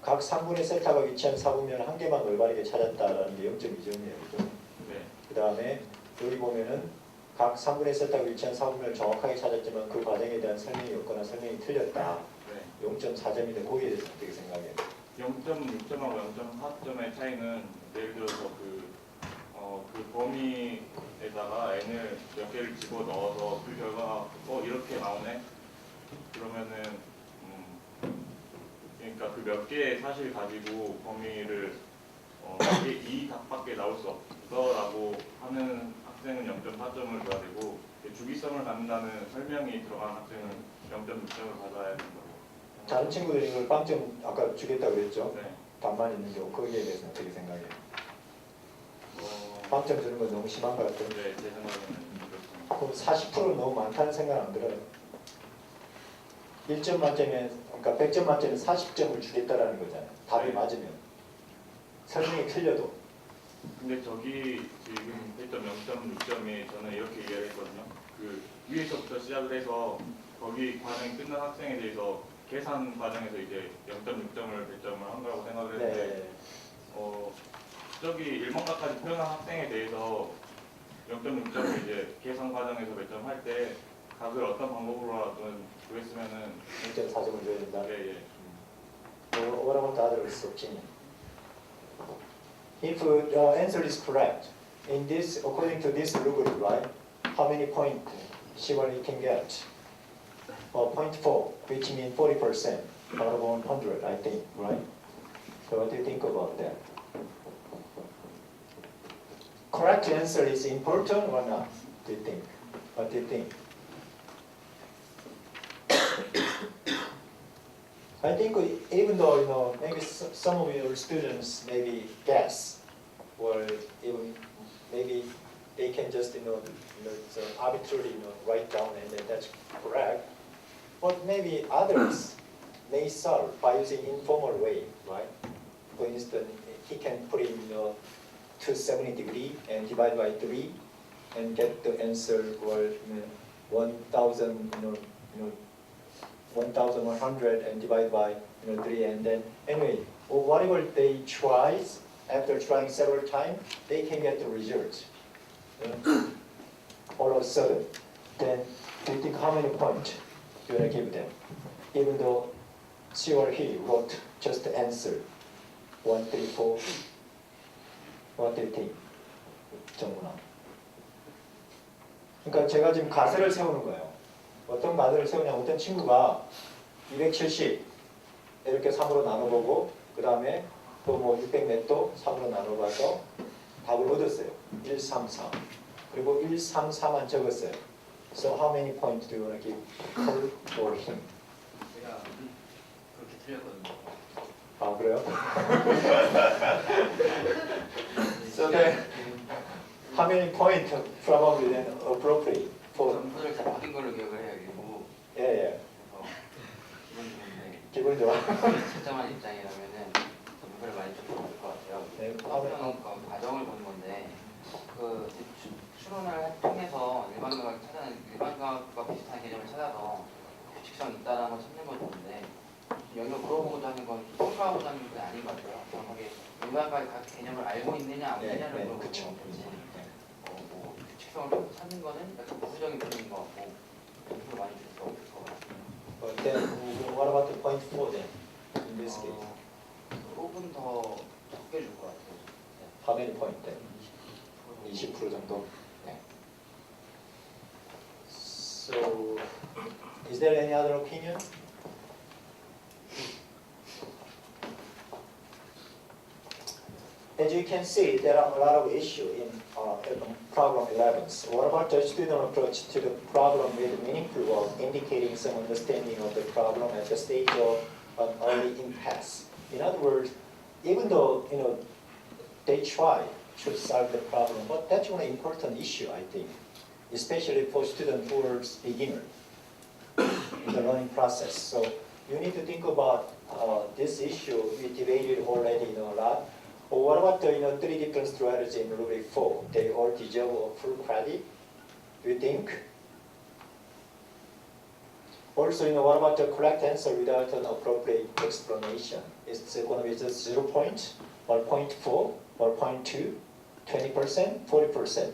[SPEAKER 1] 각 3분의 세타가 위치한 4분면을 한 개만 올바르게 찾았다라는 게 0.2점이에요. 그죠?
[SPEAKER 9] 네.
[SPEAKER 1] 그 다음에 여기 보면은 각 3분의 세타가 위치한 4분면을 정확하게 찾았지만 그 과정에 대한 설명이 없거나 설명이 틀렸다.
[SPEAKER 9] 네.
[SPEAKER 1] 0.4점인데 거기에 대해서 어떻게 생각해요?
[SPEAKER 9] 0.6점하고 0.4점의 차이는 예를 들어서 그 범위에다가 n을 몇 개를 집어 넣어서 그 결과가 이렇게 나오네. 그러면은 그러니까 그 몇 개의 사실 가지고 범위를 이 답밖에 나올 수 없어라고 하는 학생은 0.4점을 줘야 되고 주기성을 갖는다는 설명이 들어간 학생은 0.6점을 받아야 된다고.
[SPEAKER 1] 다른 친구들이 이걸 빵점 아까 주겠다고 그랬죠?
[SPEAKER 9] 네.
[SPEAKER 1] 답만 있는데 거기에 대해서 어떻게 생각해요? 빵점 주는 건 너무 심한 것 같아요.
[SPEAKER 9] 네, 제 생각에는 그렇습니다.
[SPEAKER 1] 그럼 40%는 너무 많다는 생각 안 들어요? 1점 만점에, 그러니까 100점 만점에 40점을 주겠다라는 거잖아요. 답이
[SPEAKER 9] 네.
[SPEAKER 1] 맞으면. 설명이 틀려도.
[SPEAKER 9] 근데 저기 지금 했던 0.6점이 저는 이렇게 이해를 했거든요. 그 위에서부터 시작을 해서 거기 과정이 끝난 학생에 대해서 계산 과정에서 이제 0.6점을 배점을 한 거라고 생각을 했는데
[SPEAKER 1] 네.
[SPEAKER 9] 저기 일반각까지 표현한 학생에 대해서 0.6점을 이제 계산 과정에서 배점할 때 각을 어떤 방법으로라든 구했으면은
[SPEAKER 1] 0.4점을 줘야 된다.
[SPEAKER 9] 예.
[SPEAKER 1] What about the other's opinion? If the answer is correct, in this, according to this rubric, right, how many points Shibari can get? 0.4, which means 40% out of 100, I think, right? So what do you think about that? Correct answer is important or not? Do you think? What do you think? I think even though maybe some of your students maybe guess, or even maybe they can just it's arbitrarily write down and then that's correct. But maybe others may solve by using informal way, right? For instance, he can put in 270 degree and divide by 3 and get the answer or 1,100 and divide by 3 and then anyway, or whatever they tries after trying several times, they can get the result. All of a sudden, then do you think how many points do you want to give them? Even though she or he wrote just answer 1, 3, 4. What do you think? 정문아. 그러니까 제가 지금 가설을 세우는 거예요. 어떤 가설을 세우냐면 어떤 친구가 270 이렇게 3으로 나눠보고 그 다음에 또 뭐 600 넷도 3으로 나눠봐서 답을 얻었어요. 133. 그리고 134만 적었어요. So how many points do you want to give her or him?
[SPEAKER 6] 제가 그렇게 틀렸거든요.
[SPEAKER 1] 아 그래요? So then how many points probably then appropriate for?
[SPEAKER 6] 점수를 잘 받은 걸로 기억을 해요. 일부.
[SPEAKER 1] 예.
[SPEAKER 6] 기분 좋은데
[SPEAKER 1] 기분 좋아.
[SPEAKER 6] 채점한 입장이라면은 점수를 많이 좀 받을 것 같아요.
[SPEAKER 1] 네.
[SPEAKER 6] 수능 과정을 보는 건데 그 추론을 통해서 일반과학과 비슷한 개념을 찾아서 규칙성 있다는 걸 찾는 건 좋은데 여기서 물어보고자 하는 건 평가하고자 하는 게 아닌 것 같아요. 정확하게 일반과의 각 개념을 알고 있느냐 안 있느냐를
[SPEAKER 1] 네,
[SPEAKER 6] 물어보는
[SPEAKER 1] 그쵸.
[SPEAKER 6] 거지. 뭐 규칙성을 찾는 거는 약간 부수적인 부분인 것 같고 점수를 많이 줄 수 없을 것 같아요.
[SPEAKER 1] But then what about the point 4 then? In this case,
[SPEAKER 6] 조금 더 적게 줄 것 같아요.
[SPEAKER 1] how many point then? 20% 정도. 네. So, is there any other opinion? As you can see, there are a lot of issues in problem 11. So what about the student approach to the problem with meaningful work, indicating some understanding of the problem at the stage of an early impasse? In other words, even though they try to solve the problem, but that's one important issue, I think, especially for students who are beginner in the learning process. So you need to think about this issue. We debated already a lot. Or what about the 3 different strategies in rubric 4? They all deserve a full credit. Do you think? Also, what about the correct answer without an appropriate explanation? Is it going to be just 0 point, or 0.4, or 0.2, 20%, 40%?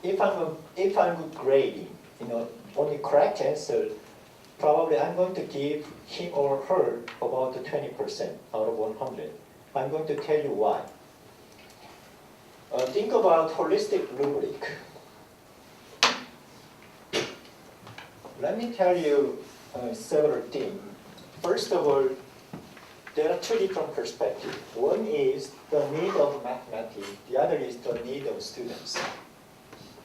[SPEAKER 1] If I'm grading, only correct answer, probably I'm going to give him or her about 20% out of 100. I'm going to tell you why. Think about holistic rubric. Let me tell you several things. First of all, there are 2 different perspectives. One is the need of mathematics. The other is the need of students.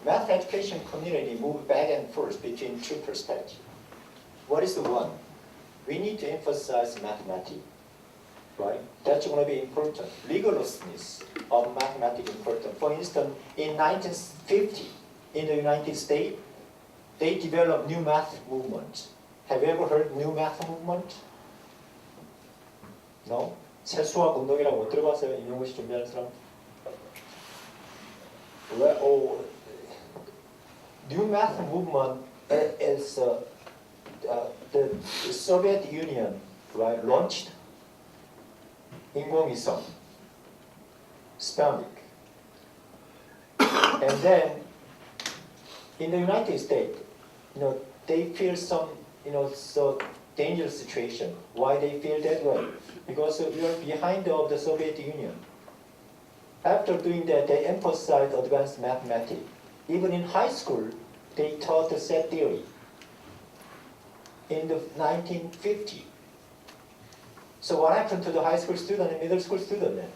[SPEAKER 1] Math education community move back and forth between 2 perspectives. What is the one? We need to emphasize mathematics, right? That's going to be important. Rigorousness of mathematics is important. For instance, in 1950, in the United States, they developed new math movement. Have you ever heard new math movement? No? 새수학 운동이라고 못 들어봤어요? 임용구 씨 준비하는 사람? Well, new math movement is the Soviet Union, right, launched 인공위성, Sputnik. And then in the United States, they feel some, so dangerous situation. Why they feel that way? Because we are behind of the Soviet Union. After doing that, they emphasized advanced mathematics. Even in high school, they taught the set theory. In the 1950. So what happened to the high school student and middle school student then?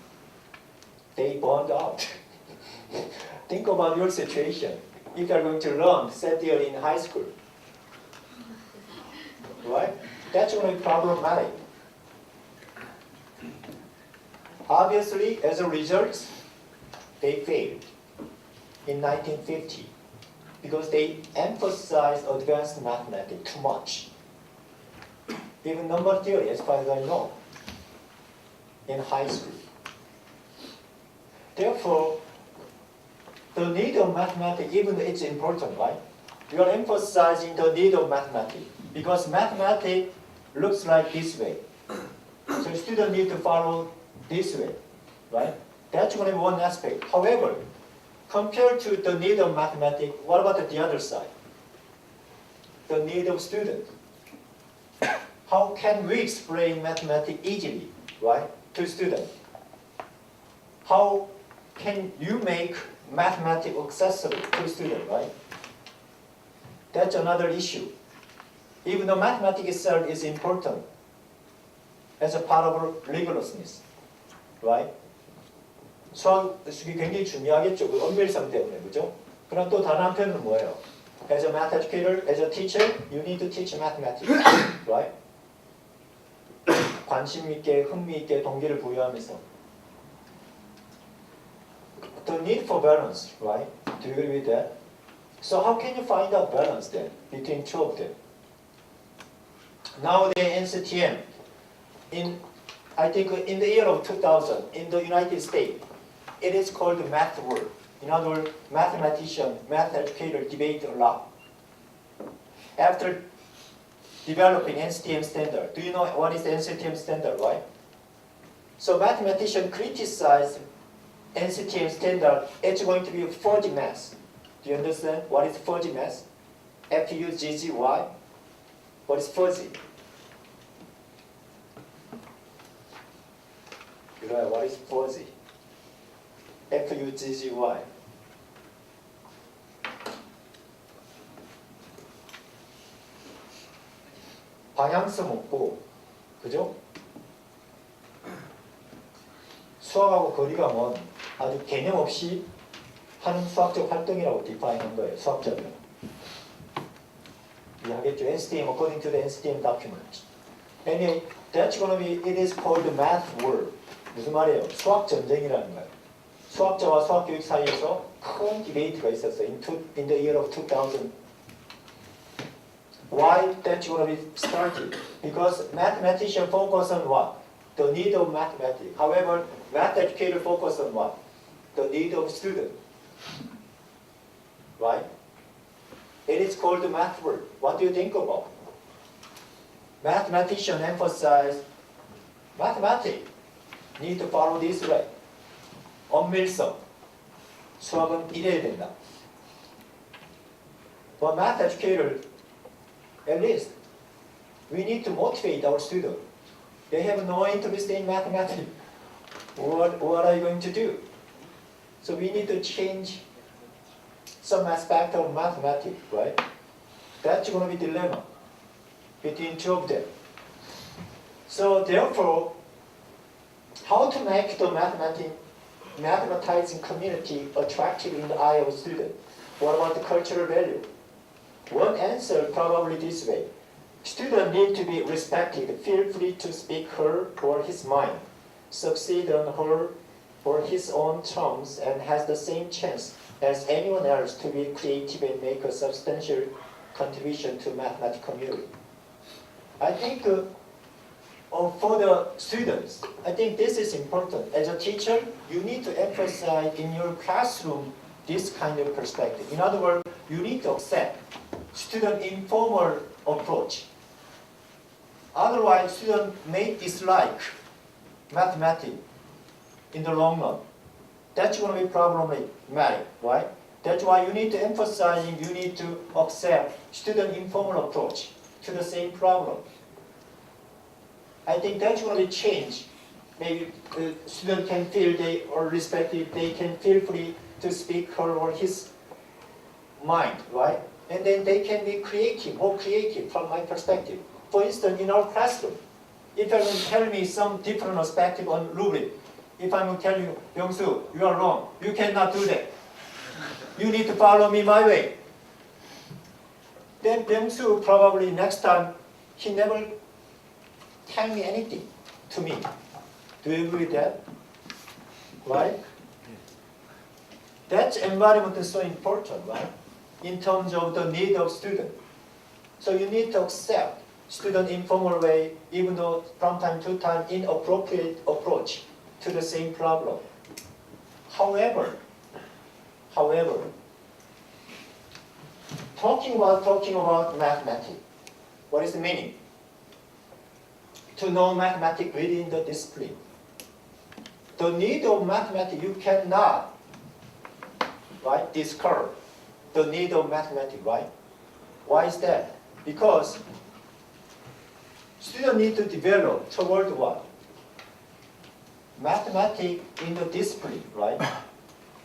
[SPEAKER 1] They burned out. Think about your situation. If you are going to learn set theory in high school, right? That's going to be problematic. Obviously, as a result, they failed in 1950 because they emphasized advanced mathematics too much. Even number theory, as far as I know, in high school. Therefore, the need of mathematics, even it's important, right? We are emphasizing the need of mathematics because mathematics looks like this way. So students need to follow this way, right? That's going to be one aspect. However, compared to the need of mathematics, what about the other side? The need of students. how can we explain mathematics easily, right, to students? How can you make mathematics accessible to students, right? That's another issue. Even though mathematics itself is important as a part of rigorousness, right? 수학이 굉장히 중요하겠죠. 그 엄밀성 때문에, 그죠? 그럼 또 다른 한편은 뭐예요? As a math educator, as a teacher, you need to teach mathematics, right? 관심 있게, 흥미 있게 동기를 부여하면서. The need for balance, right? Do you agree with that? So how can you find out balance then between two of them? Nowadays, NCTM, I think in the year of 2000, in the United States, it is called the math war. In other words, mathematician, math educator debate a lot. After developing NCTM standard, do you know what is the NCTM standard, right? So mathematicians criticize NCTM standard, it's going to be a fuzzy math. Do you understand what is fuzzy math? F-U-Z-Z-Y. What is fuzzy? Right, what is fuzzy? F-U-Z-Z-Y. 방향성 없고, 그죠? 수학하고 거리가 먼 아주 개념 없이 하는 수학적 활동이라고 디파인한 거예요, 수학자들은. 이해하겠죠? NCTM, according to the NCTM document. Anyway, that's going to be, it is called the math war. 무슨 말이에요? 수학 전쟁이라는 거예요. 수학자와 수학 교육 사이에서 큰 디베이트가 있었어요. In the year of 2000. Why that's going to be started? Because mathematicians focus on what? The need of mathematics. However, math educators focus on what? The need of student. Right? It is called the math world. What do you think about? Mathematicians emphasize mathematics. Need to follow this way. 엄밀성. 수학은 이래야 된다. But math educators, at least, we need to motivate our students. They have no interest in mathematics. What are you going to do? So we need to change some aspect of mathematics, right? That's going to be dilemma between two of them. So therefore, how to make the mathematizing community attractive in the eye of students? What about the cultural value? One answer probably this way. Students need to be respected, feel free to speak her or his mind, succeed on her or his own terms, and has the same chance as anyone else to be creative and make a substantial contribution to mathematics community. I think for the students, I think this is important. As a teacher, you need to emphasize in your classroom this kind of perspective. In other words, you need to accept student informal approach. Otherwise, students may dislike mathematics in the long run. That's going to be problematic, right? That's why you need to emphasize, you need to accept student informal approach to the same problem. I think that's going to be changed. Maybe the student can feel they are respected, they can feel free to speak her or his mind, right? And then they can be creative, more creative from my perspective. For instance, in our classroom, if you will tell me some different perspective on rubric, if I will tell you, Byung-Soo, you are wrong, you cannot do that. You need to follow me my way. Then Byung-Soo probably next time, he never tell me anything to me. Do you agree with that? Right? That environment is so important, right? In terms of the need of student. So you need to accept student informal way, even though from time to time inappropriate approach to the same problem. However, talking about mathematics, what is the meaning? To know mathematics within the discipline. The need of mathematics, you cannot, right, discard the need of mathematics, right? Why is that? Because students need to develop toward what? Mathematics in the discipline, right?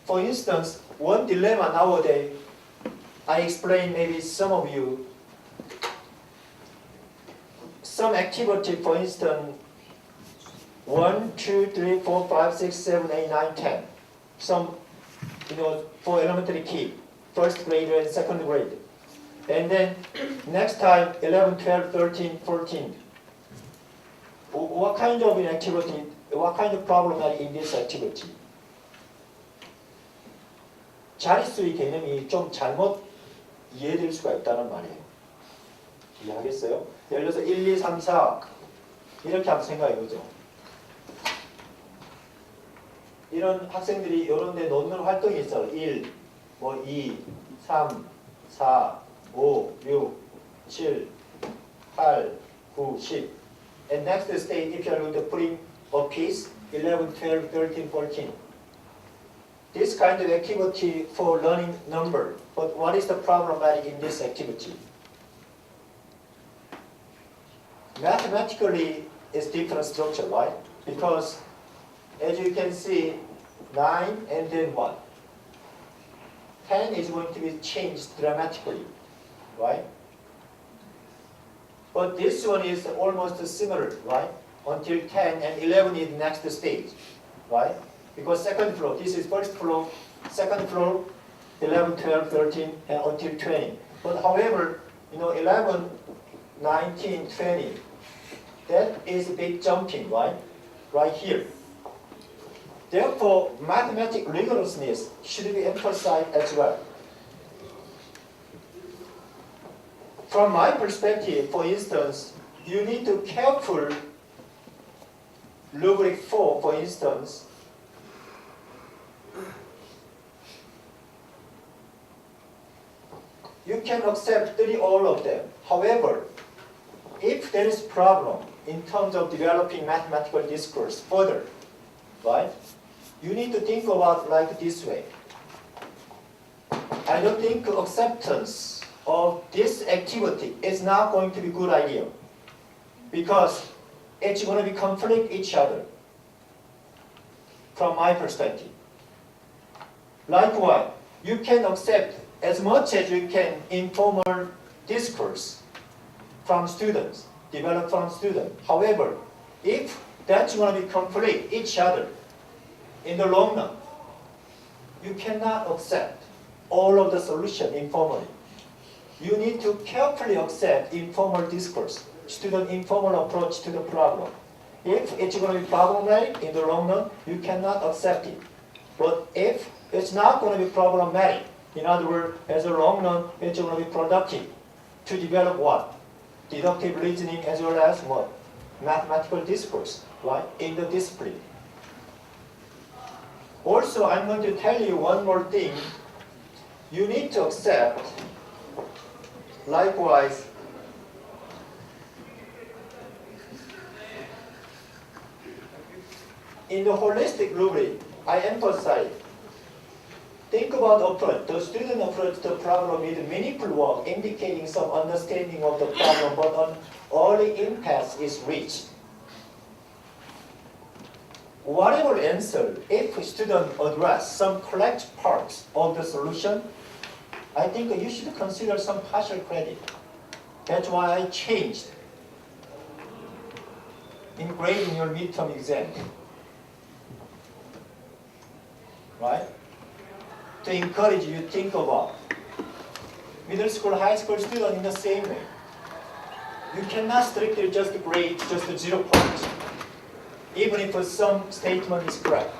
[SPEAKER 1] For instance, one dilemma nowadays, I explain maybe some of you, some activity, for instance, 1, 2, 3, 4, 5, 6, 7, 8, 9, 10. Some, for elementary kid, first grade and second grade. And then next time, 11, 12, 13, 14. What kind of activity, what kind of problem are in this activity? 자릿수의 개념이 좀 잘못 이해될 수가 있다는 말이에요. 이해하겠어요? 예를 들어서 1, 2, 3, 4 이렇게 한번 생각해보죠. 이런 학생들이 이런 데 놓는 활동이 있어요. 1, 2, 3, 4, 5, 6, 7, 8, 9, 10. And next stage, if you are going to put in a piece, 11, 12, 13, 14. This kind of activity for learning number. But what is the problematic in this activity? Mathematically, it's different structure, right? Because as you can see, 9 and then what? 10 is going to be changed dramatically, right? But this one is almost similar, right? Until 10 and 11 is next stage, right? Because second floor, this is first floor, second floor, 11, 12, 13, and until 20. But however, 11, 19, 20, that is a big jumping, right? Right here. Therefore, mathematical rigorousness should be emphasized as well. From my perspective, for instance, you need to careful rubric 4, for instance. You can accept all of them. However, if there is problem in terms of developing mathematical discourse further, right? You need to think about like this way. I don't think acceptance of this activity is not going to be a good idea because it's going to be conflict each other from my perspective. Likewise, you can accept as much as you can informal discourse from students, developed from students. However, if that's going to be conflict each other in the long run, you cannot accept all of the solution informally. You need to carefully accept informal discourse, student informal approach to the problem. If it's going to be problematic in the long run, you cannot accept it. But if it's not going to be problematic, in other words, as a long run, it's going to be productive to develop what? Deductive reasoning as well as what? Mathematical discourse, right? In the discipline. Also, I'm going to tell you one more thing. You need to accept, likewise, in the holistic rubric, I emphasize, think about approach. The student approach to the problem with meaningful work, indicating some understanding of the problem, but an early impasse is reached. Whatever answer, if a student address some correct parts of the solution, I think you should consider some partial credit. That's why I changed in grading your midterm exam. Right? To encourage you to think about middle school, high school student in the same way. You cannot strictly just grade just 0 points, even if some statement is correct.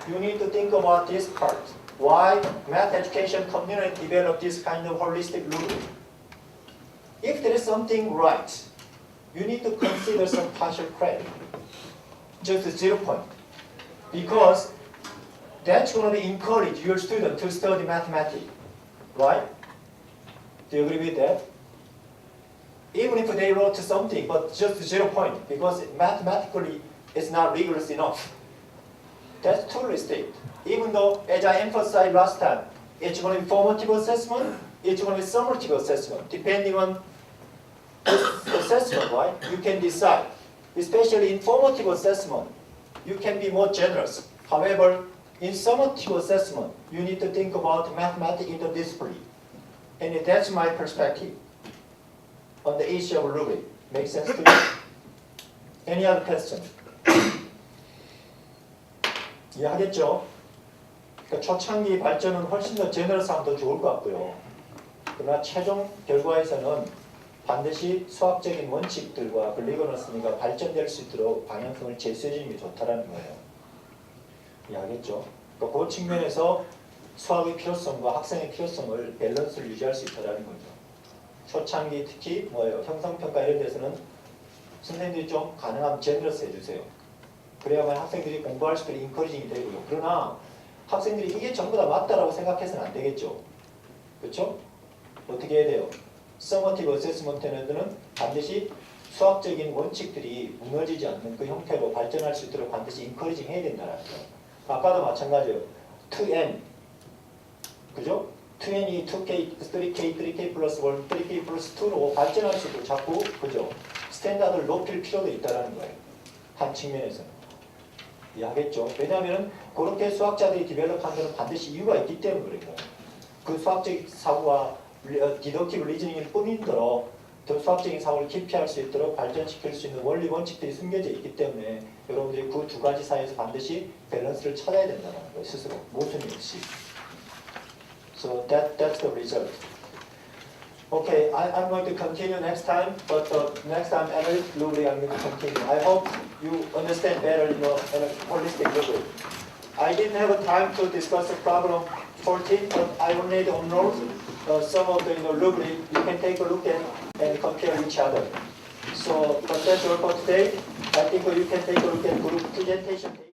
[SPEAKER 1] You need to think about this part. Why math education community developed this kind of holistic rubric. If there is something right, you need to consider some partial credit, just 0 point, because that's going to encourage your student to study mathematics, right? Do you agree with that? Even if they wrote something, but just 0 point, because mathematically it's not rigorous enough. That's totally state. Even though, as I emphasized last time, it's going to be formative assessment, it's going to be summative assessment, depending on the assessment, right? You can decide, especially in formative assessment, you can be more generous. However, in summative assessment, you need to think about mathematics interdiscipline. And that's my perspective on the issue of rubric. Make sense to you? Any other question? 이해하겠죠? 그러니까 초창기 발전은 훨씬 더 제너럴스하면 더 좋을 것 같고요. 그러나 최종 결과에서는 반드시 수학적인 원칙들과 리거너스가 발전될 수 있도록 방향성을 제시해 주는 게 좋다라는 거예요. 이해하겠죠? 그러니까 그 측면에서 수학의 필요성과 학생의 필요성을 밸런스를 유지할 수 있다는 거죠. 초창기 특히 형성평가 이런 데서는 선생님들이 좀 가능하면 제너러스 해주세요. 그래야만 학생들이 공부할 수 있도록 인커리징이 되고요. 그러나 학생들이 이게 전부 다 맞다라고 생각해서는 안 되겠죠. 그렇죠? 어떻게 해야 돼요? 서머티브 어세스먼트에는 반드시 수학적인 원칙들이 무너지지 않는 그 형태로 발전할 수 있도록 반드시 인커리징 해야 된다는 거예요. 아까도 마찬가지예요. 2n 그죠? 2n이 2k, 3k, 3k 플러스 1, 3k 플러스 2로 발전할 수 있도록 자꾸 그죠? 스탠다드를 높일 필요도 있다는 거예요. 한 측면에서는. 이해하겠죠? 왜냐하면 그렇게 수학자들이 디벨롭한 데는 반드시 이유가 있기 때문에 그런 거예요. 그 수학적 사고와 디덕티브 리즈닝일 뿐인더러 더 수학적인 사고를 기피할 수 있도록 발전시킬 수 있는 원리 원칙들이 숨겨져 있기 때문에 여러분들이 그 두 가지 사이에서 반드시 밸런스를 찾아야 된다는 거예요. 스스로. 모든 역시. So that's the result. Okay, I'm going to continue next time, but next time, analytic rubric, I'm going to continue. I hope you understand better, holistic rubric. I didn't have a time to discuss the problem 14, but I already unrolled some of the rubric. You can take a look at and compare each other. So, but that's all for today. I think you can take a look at group presentation.